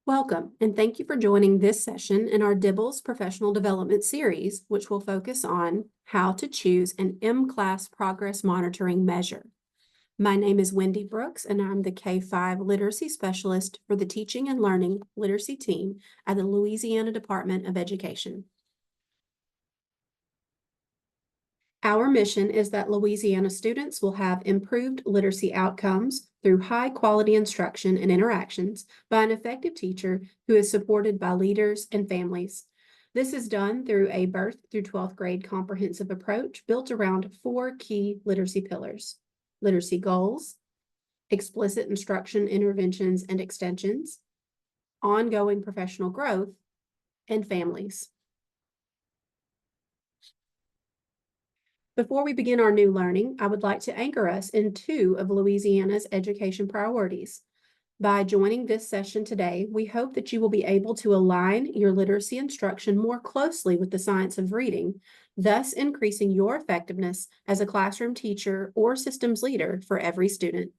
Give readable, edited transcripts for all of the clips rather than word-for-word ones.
Welcome, and thank you for joining this session in our Dibbles Professional Development Series, which will focus on how to choose an M-Class progress monitoring measure. My name is Wendy Brooks, and I'm the K-5 Literacy Specialist for the Teaching and Learning Literacy team at the Louisiana Department of Education. Our mission is that Louisiana students will have improved literacy outcomes through high-quality instruction and interactions by an effective teacher who is supported by leaders and families. This is done through a birth through 12th grade comprehensive approach built around 4 key literacy pillars: literacy goals, explicit instruction interventions and extensions, ongoing professional growth, and families. Before we begin our new learning, I would like to anchor us in 2 of Louisiana's education priorities. By joining this session today, we hope that you will be able to align your literacy instruction more closely with the science of reading, thus increasing your effectiveness as a classroom teacher or systems leader for every student.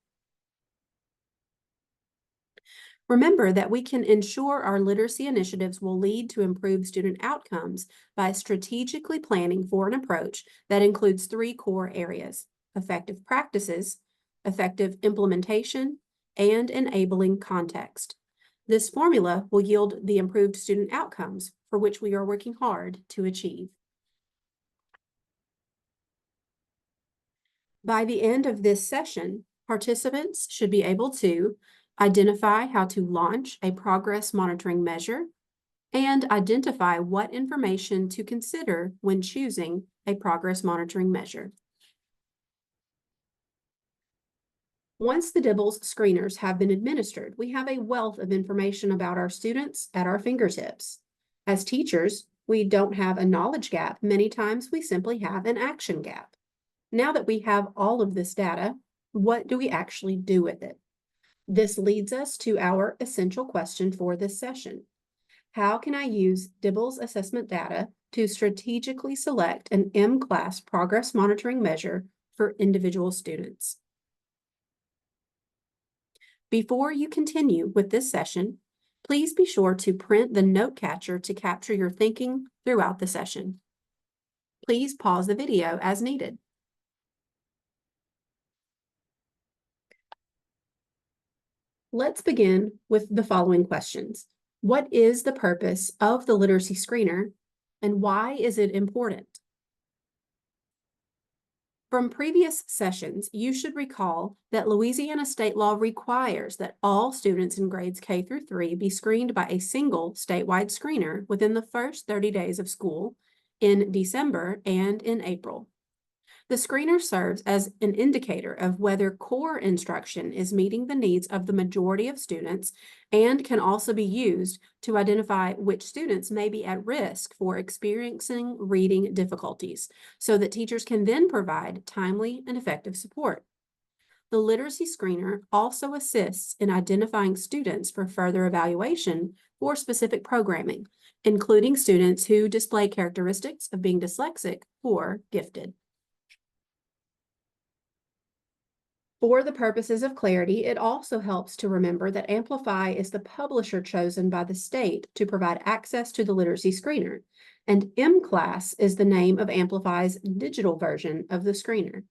Remember that we can ensure our literacy initiatives will lead to improved student outcomes by strategically planning for an approach that includes 3 core areas: effective practices, effective implementation, and enabling context. This formula will yield the improved student outcomes for which we are working hard to achieve. By the end of this session, participants should be able to identify how to launch a progress monitoring measure and identify what information to consider when choosing a progress monitoring measure. Once the Dibbles screeners have been administered, we have a wealth of information about our students at our fingertips. As teachers, we don't have a knowledge gap. Many times we simply have an action gap. Now that we have all of this data, what do we actually do with it? This leads us to our essential question for this session. How can I use Dibbles assessment data to strategically select an M-Class progress monitoring measure for individual students? Before you continue with this session, please be sure to print the note catcher to capture your thinking throughout the session. Please pause the video as needed. Let's begin with the following questions. What is the purpose of the literacy screener, and why is it important? From previous sessions, you should recall that Louisiana state law requires that all students in grades K through 3 be screened by a single statewide screener within the first 30 days of school in December and in April. The screener serves as an indicator of whether core instruction is meeting the needs of the majority of students and can also be used to identify which students may be at risk for experiencing reading difficulties, so that teachers can then provide timely and effective support. The literacy screener also assists in identifying students for further evaluation for specific programming, including students who display characteristics of being dyslexic or gifted. For the purposes of clarity, it also helps to remember that Amplify is the publisher chosen by the state to provide access to the literacy screener, and M-Class is the name of Amplify's digital version of the screener.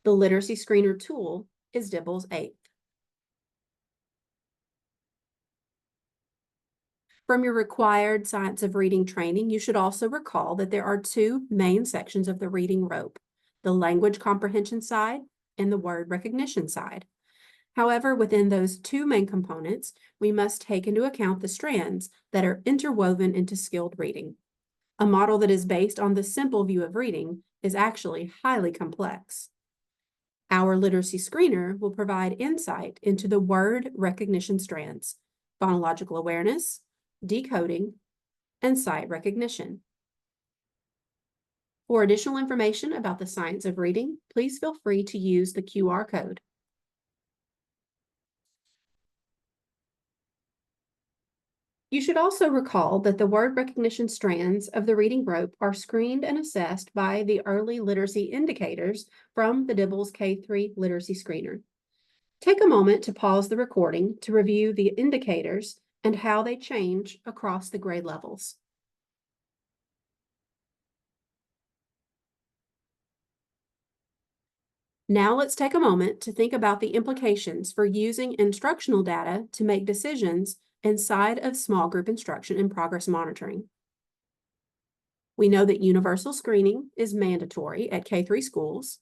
The literacy screener tool is Dibbles 8. From your required science of reading training, you should also recall that there are 2 main sections of the reading rope: the language comprehension side and the word recognition side. However, within those 2 main components, we must take into account the strands that are interwoven into skilled reading. A model that is based on the simple view of reading is actually highly complex. Our literacy screener will provide insight into the word recognition strands: phonological awareness, decoding, and sight recognition. For additional information about the science of reading, please feel free to use the QR code. You should also recall that the word recognition strands of the reading rope are screened and assessed by the early literacy indicators from the Dibbles K3 literacy screener. Take a moment to pause the recording to review the indicators and how they change across the grade levels. Now let's take a moment to think about the implications for using instructional data to make decisions inside of small group instruction and progress monitoring. We know that universal screening is mandatory at K-3 schools.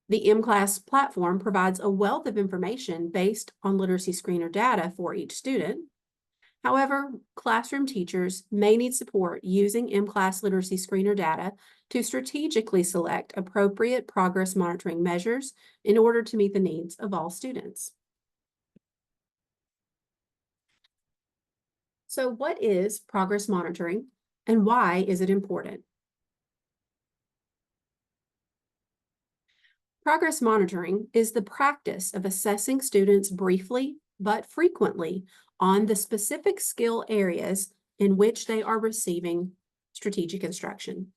The M-Class platform provides a wealth of information based on literacy screener data for each student. However, classroom teachers may need support using M-Class literacy screener data to strategically select appropriate progress monitoring measures in order to meet the needs of all students. So, what is progress monitoring and why is it important? Progress monitoring is the practice of assessing students briefly but frequently on the specific skill areas in which they are receiving strategic instruction.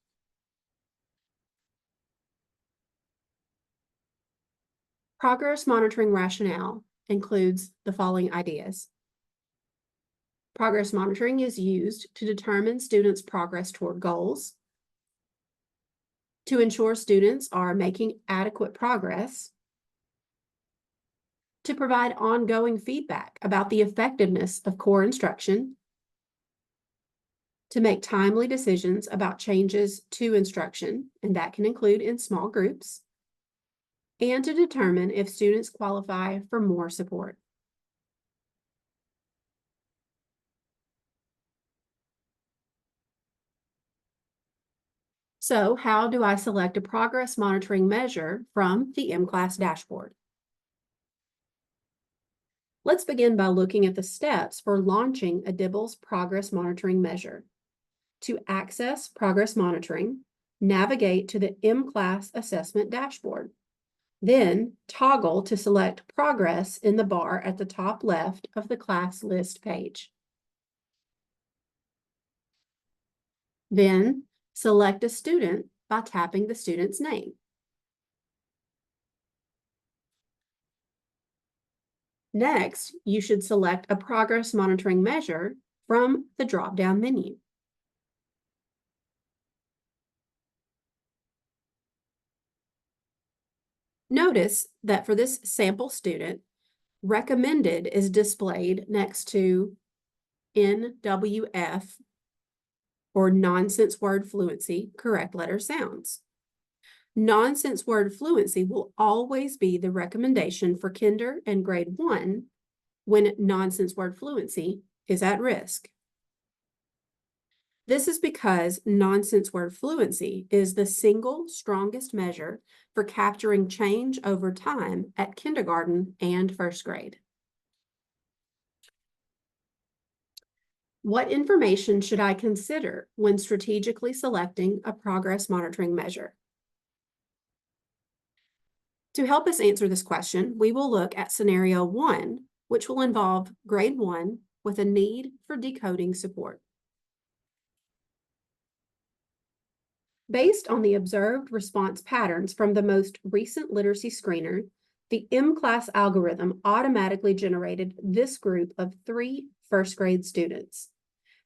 Progress monitoring rationale includes the following ideas. Progress monitoring is used to determine students' progress toward goals, to ensure students are making adequate progress, to provide ongoing feedback about the effectiveness of core instruction, to make timely decisions about changes to instruction, and that can include in small groups, and to determine if students qualify for more support. So, how do I select a progress monitoring measure from the M-Class dashboard? Let's begin by looking at the steps for launching a DIBELS progress monitoring measure. To access progress monitoring, navigate to the M-Class assessment dashboard. Then toggle to select progress in the bar at the top left of the class list page. Then select a student by tapping the student's name. Next, you should select a progress monitoring measure from the drop-down menu. Notice that for this sample student, recommended is displayed next to NWF, or nonsense word fluency, correct letter sounds. Nonsense word fluency will always be the recommendation for kinder and grade 1 when nonsense word fluency is at risk. This is because nonsense word fluency is the single strongest measure for capturing change over time at kindergarten and first grade. What information should I consider when strategically selecting a progress monitoring measure? To help us answer this question, we will look at scenario 1, which will involve grade 1 with a need for decoding support. Based on the observed response patterns from the most recent literacy screener, the M-Class algorithm automatically generated this group of 3 first grade students.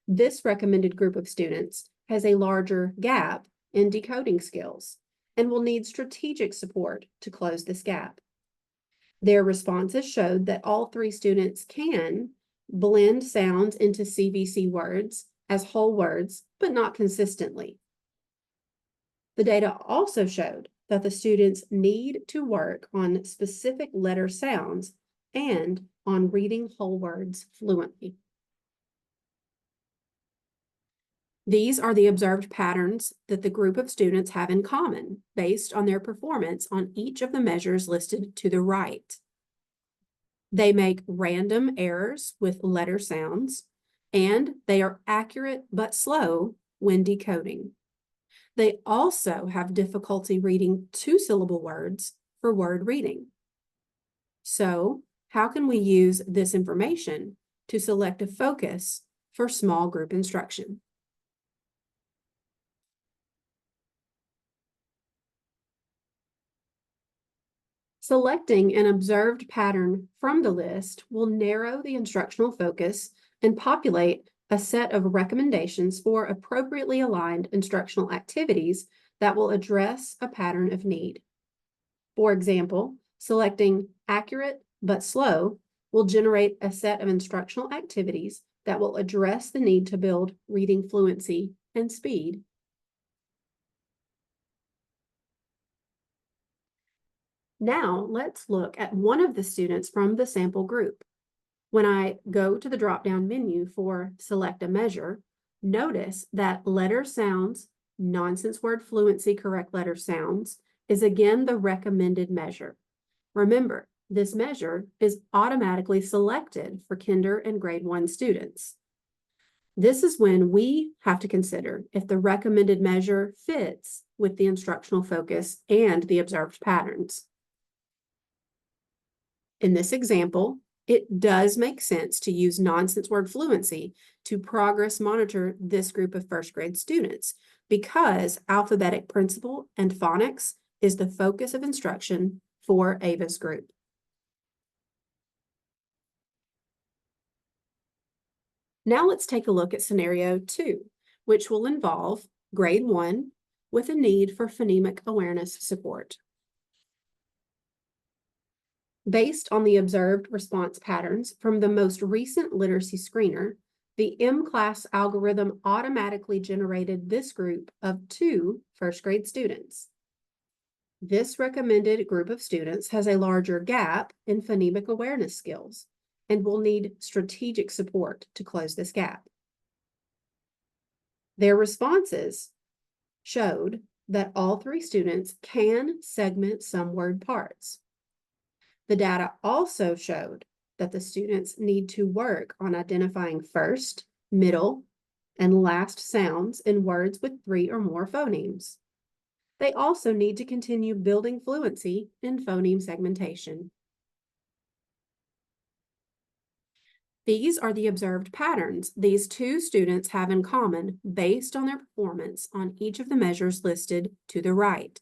This recommended group of students has a larger gap in decoding skills and will need strategic support to close this gap. Their responses showed that all 3 students can blend sounds into CVC words as whole words, but not consistently. The data also showed that the students need to work on specific letter sounds and on reading whole words fluently. These are the observed patterns that the group of students have in common based on their performance on each of the measures listed to the right. They make random errors with letter sounds, and they are accurate but slow when decoding. They also have difficulty reading 2-syllable words for word reading. So, how can we use this information to select a focus for small group instruction? Selecting an observed pattern from the list will narrow the instructional focus and populate a set of recommendations for appropriately aligned instructional activities that will address a pattern of need. For example, selecting accurate but slow will generate a set of instructional activities that will address the need to build reading fluency and speed. Now, let's look at one of the students from the sample group. When I go to the drop-down menu for Select a Measure, notice that letter sounds, nonsense word fluency correct letter sounds, is again the recommended measure. Remember, this measure is automatically selected for kinder and grade 1 students. This is when we have to consider if the recommended measure fits with the instructional focus and the observed patterns. In this example, it does make sense to use nonsense word fluency to progress monitor this group of first grade students because alphabetic principle and phonics is the focus of instruction for Ava's group. Now let's take a look at scenario 2, which will involve grade 1 with a need for phonemic awareness support. Based on the observed response patterns from the most recent literacy screener, the M-class algorithm automatically generated this group of 2 first grade students. This recommended group of students has a larger gap in phonemic awareness skills and will need strategic support to close this gap. Their responses showed that all 3 students can segment some word parts. The data also showed that the students need to work on identifying first, middle, and last sounds in words with 3 or more phonemes. They also need to continue building fluency in phoneme segmentation. These are the observed patterns these 2 students have in common based on their performance on each of the measures listed to the right.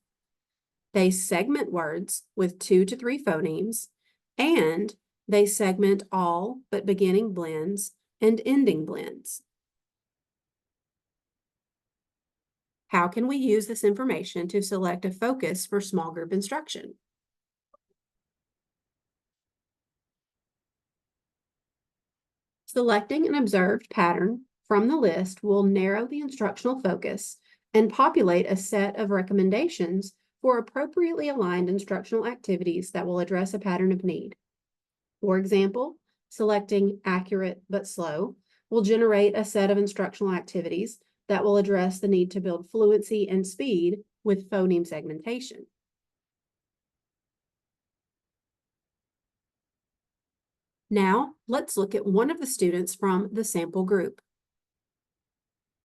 They segment words with 2 to 3 phonemes, and they segment all but beginning blends and ending blends. How can we use this information to select a focus for small group instruction? Selecting an observed pattern from the list will narrow the instructional focus and populate a set of recommendations for appropriately aligned instructional activities that will address a pattern of need. For example, selecting accurate but slow will generate a set of instructional activities that will address the need to build fluency and speed with phoneme segmentation. Now, let's look at one of the students from the sample group.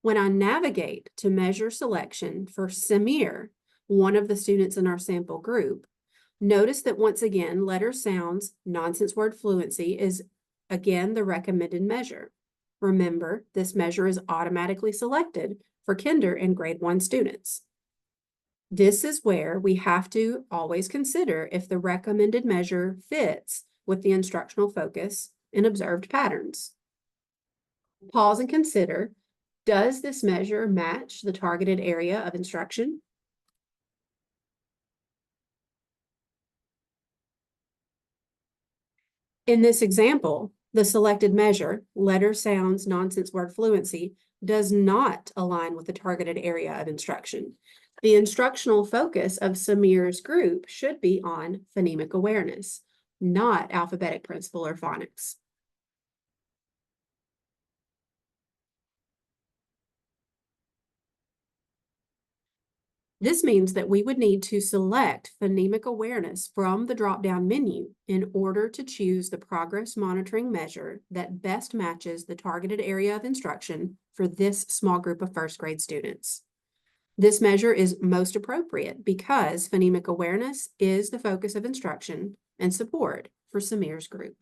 When I navigate to measure selection for Samir, one of the students in our sample group, notice that once again, letter sounds, nonsense word fluency is again the recommended measure. Remember, this measure is automatically selected for kinder and grade 1 students. This is where we have to always consider if the recommended measure fits with the instructional focus and observed patterns. Pause and consider, does this measure match the targeted area of instruction? In this example, the selected measure, letter sounds nonsense word fluency, does not align with the targeted area of instruction. The instructional focus of Samir's group should be on phonemic awareness, not alphabetic principle or phonics. This means that we would need to select phonemic awareness from the drop-down menu in order to choose the progress monitoring measure that best matches the targeted area of instruction for this small group of first grade students. This measure is most appropriate because phonemic awareness is the focus of instruction and support for Samir's group.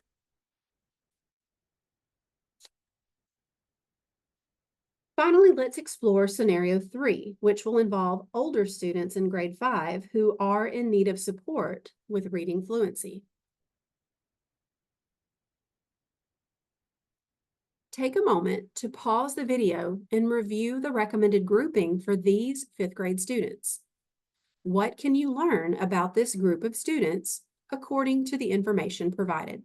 Finally, let's explore scenario 3, which will involve older students in grade 5 who are in need of support with reading fluency. Take a moment to pause the video and review the recommended grouping for these fifth grade students. What can you learn about this group of students according to the information provided?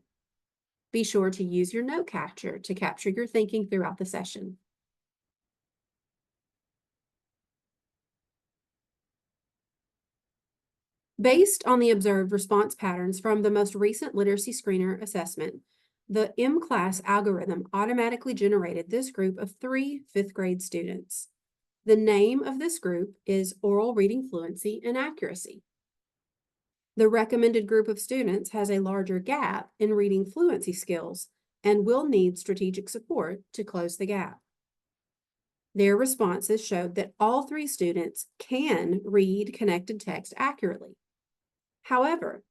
Be sure to use your note catcher to capture your thinking throughout the session. Based on the observed response patterns from the most recent literacy screener assessment, the M-Class algorithm automatically generated this group of 3 fifth grade students. The name of this group is Oral Reading Fluency and Accuracy. The recommended group of students has a larger gap in reading fluency skills and will need strategic support to close the gap. Their responses showed that all 3 students can read connected text accurately. However,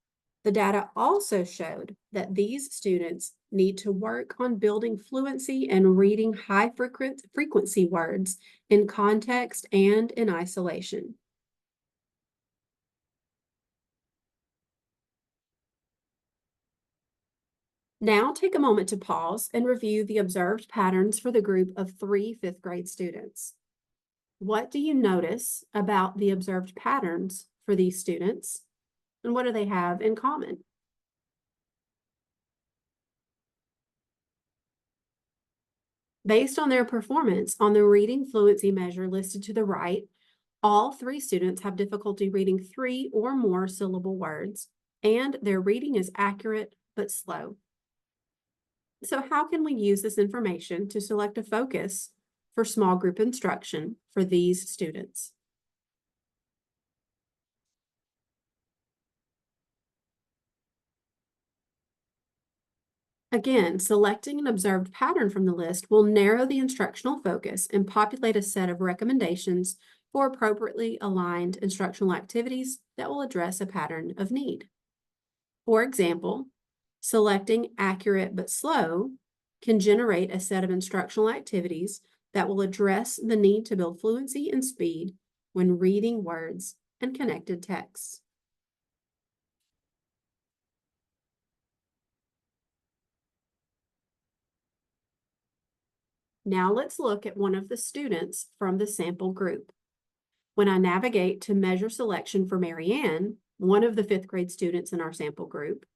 the data also showed that these students need to work on building fluency and reading high frequency words in context and in isolation. Now take a moment to pause and review the observed patterns for the group of 3 fifth grade students. What do you notice about the observed patterns for these students, and what do they have in common? Based on their performance on the reading fluency measure listed to the right, all 3 students have difficulty reading 3 or more syllable words, and their reading is accurate but slow. So how can we use this information to select a focus for small group instruction for these students? Again, selecting an observed pattern from the list will narrow the instructional focus and populate a set of recommendations for appropriately aligned instructional activities that will address a pattern of need. For example, selecting accurate but slow can generate a set of instructional activities that will address the need to build fluency and speed when reading words and connected texts. Now let's look at one of the students from the sample group. When I navigate to measure selection for Marianne, one of the fifth grade students in our sample group,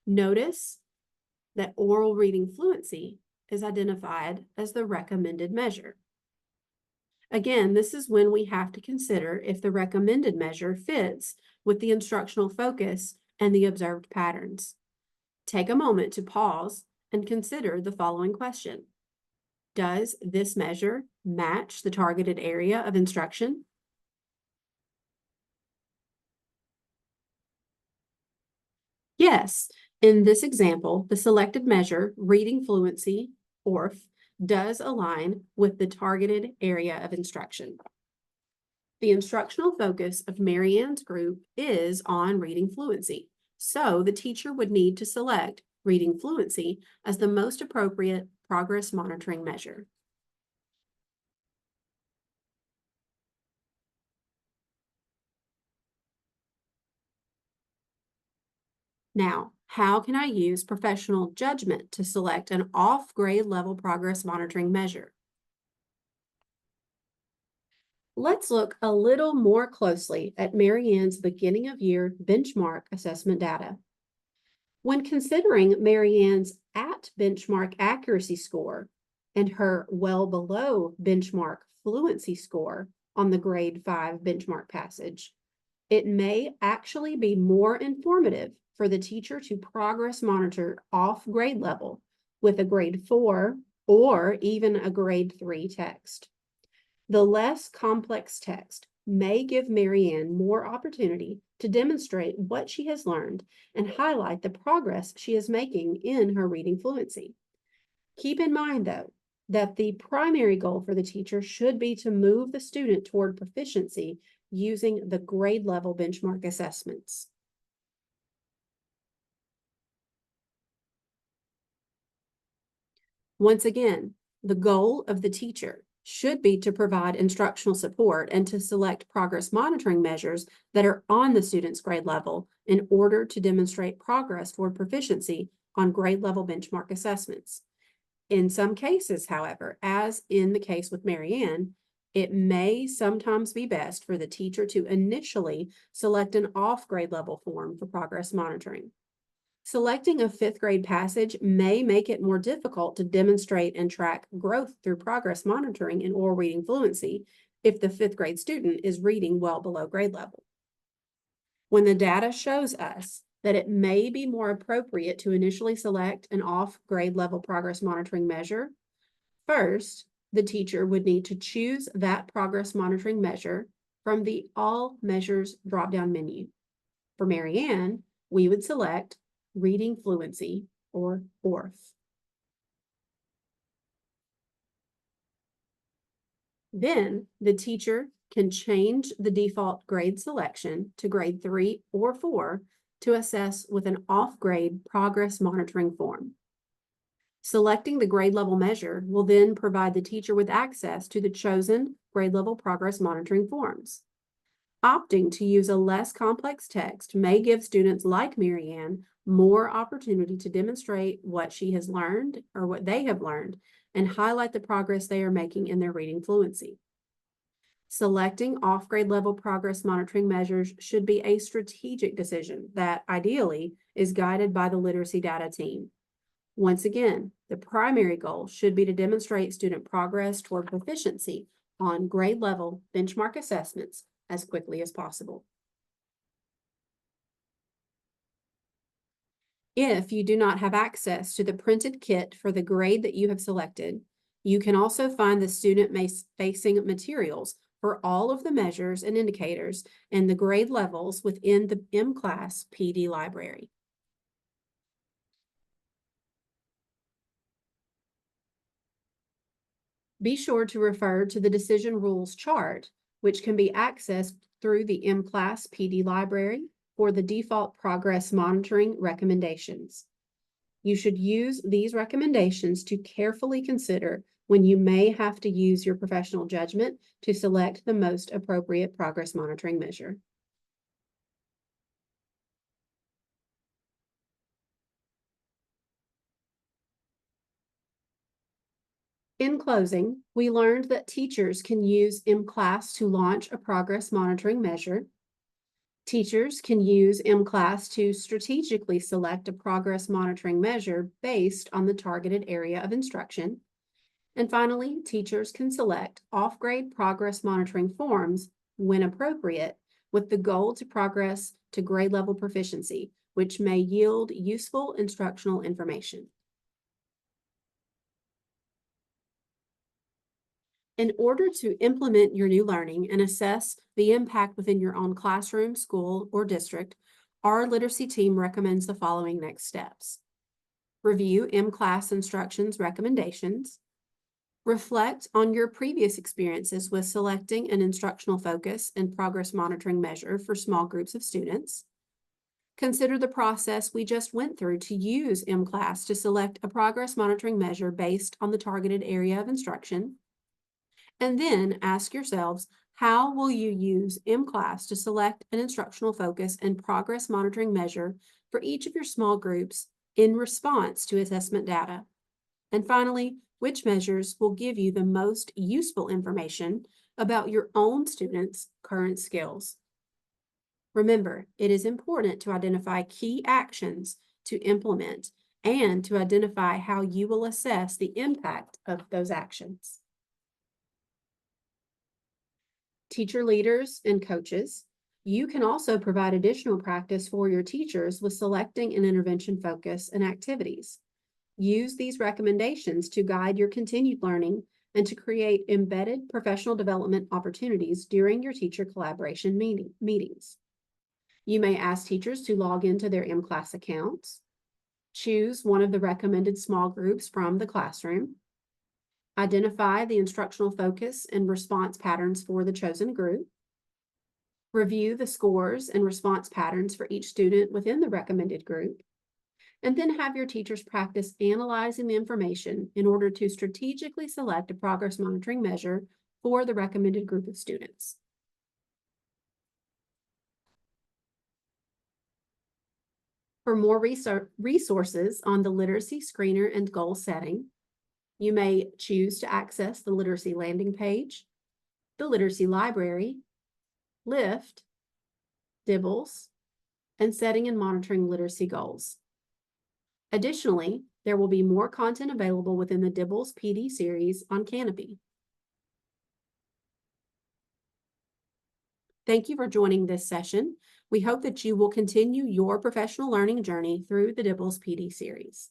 notice that oral reading fluency is identified as the recommended measure. Again, this is when we have to consider if the recommended measure fits with the instructional focus and the observed patterns. Take a moment to pause and consider the following question. Does this measure match the targeted area of instruction? Yes, in this example, the selected measure, reading fluency, ORF, does align with the targeted area of instruction. The instructional focus of Marianne's group is on reading fluency, so the teacher would need to select reading fluency as the most appropriate progress monitoring measure. Now, how can I use professional judgment to select an off-grade level progress monitoring measure? Let's look a little more closely at Marianne's beginning of year benchmark assessment data. When considering Marianne's at benchmark accuracy score and her well below benchmark fluency score on the grade 5 benchmark passage, it may actually be more informative for the teacher to progress monitor off grade level with a grade 4 or even a grade 3 text. The less complex text may give Marianne more opportunity to demonstrate what she has learned and highlight the progress she is making in her reading fluency. Keep in mind, though, that the primary goal for the teacher should be to move the student toward proficiency using the grade level benchmark assessments. Once again, the goal of the teacher should be to provide instructional support and to select progress monitoring measures that are on the student's grade level in order to demonstrate progress toward proficiency on grade level benchmark assessments. In some cases, however, as in the case with Marianne, it may sometimes be best for the teacher to initially select an off-grade level form for progress monitoring. Selecting a fifth grade passage may make it more difficult to demonstrate and track growth through progress monitoring in oral reading fluency if the fifth grade student is reading well below grade level. When the data shows us that it may be more appropriate to initially select an off-grade level progress monitoring measure, first, the teacher would need to choose that progress monitoring measure from the All Measures drop-down menu. For Marianne, we would select Reading Fluency, or ORF. Then the teacher can change the default grade selection to grade 3 or 4 to assess with an off-grade progress monitoring form. Selecting the grade level measure will then provide the teacher with access to the chosen grade level progress monitoring forms. Opting to use a less complex text may give students like Marianne more opportunity to demonstrate what she has learned or what they have learned and highlight the progress they are making in their reading fluency. Selecting off-grade level progress monitoring measures should be a strategic decision that ideally is guided by the literacy data team. Once again, the primary goal should be to demonstrate student progress toward proficiency on grade level benchmark assessments as quickly as possible. If you do not have access to the printed kit for the grade that you have selected, you can also find the student-facing materials for all of the measures and indicators and the grade levels within the M-Class PD library. Be sure to refer to the decision rules chart, which can be accessed through the M-Class PD library for the default progress monitoring recommendations. You should use these recommendations to carefully consider when you may have to use your professional judgment to select the most appropriate progress monitoring measure. In closing, we learned that teachers can use M-Class to launch a progress monitoring measure. Teachers can use M-Class to strategically select a progress monitoring measure based on the targeted area of instruction. And finally, teachers can select off-grade progress monitoring forms when appropriate, with the goal to progress to grade level proficiency, which may yield useful instructional information. In order to implement your new learning and assess the impact within your own classroom, school, or district, our literacy team recommends the following next steps. Review M-Class instructions recommendations. Reflect on your previous experiences with selecting an instructional focus and progress monitoring measure for small groups of students. Consider the process we just went through to use M-Class to select a progress monitoring measure based on the targeted area of instruction. And then ask yourselves, how will you use M-Class to select an instructional focus and progress monitoring measure for each of your small groups in response to assessment data? And finally, which measures will give you the most useful information about your own students' current skills? Remember, it is important to identify key actions to implement and to identify how you will assess the impact of those actions. Teacher leaders and coaches, you can also provide additional practice for your teachers with selecting an intervention focus and activities. Use these recommendations to guide your continued learning and to create embedded professional development opportunities during your teacher collaboration meetings. You may ask teachers to log into their M-Class accounts, choose one of the recommended small groups from the classroom, identify the instructional focus and response patterns for the chosen group, review the scores and response patterns for each student within the recommended group, and then have your teachers practice analyzing the information in order to strategically select a progress monitoring measure for the recommended group of students. For more resources on the literacy screener and goal setting, You may choose to access the literacy landing page, the literacy library, Lift, Dibbles, and setting and monitoring literacy goals. Additionally, there will be more content available within the Dibbles PD series on Canopy. Thank you for joining this session. We hope that you will continue your professional learning journey through the Dibbles PD series.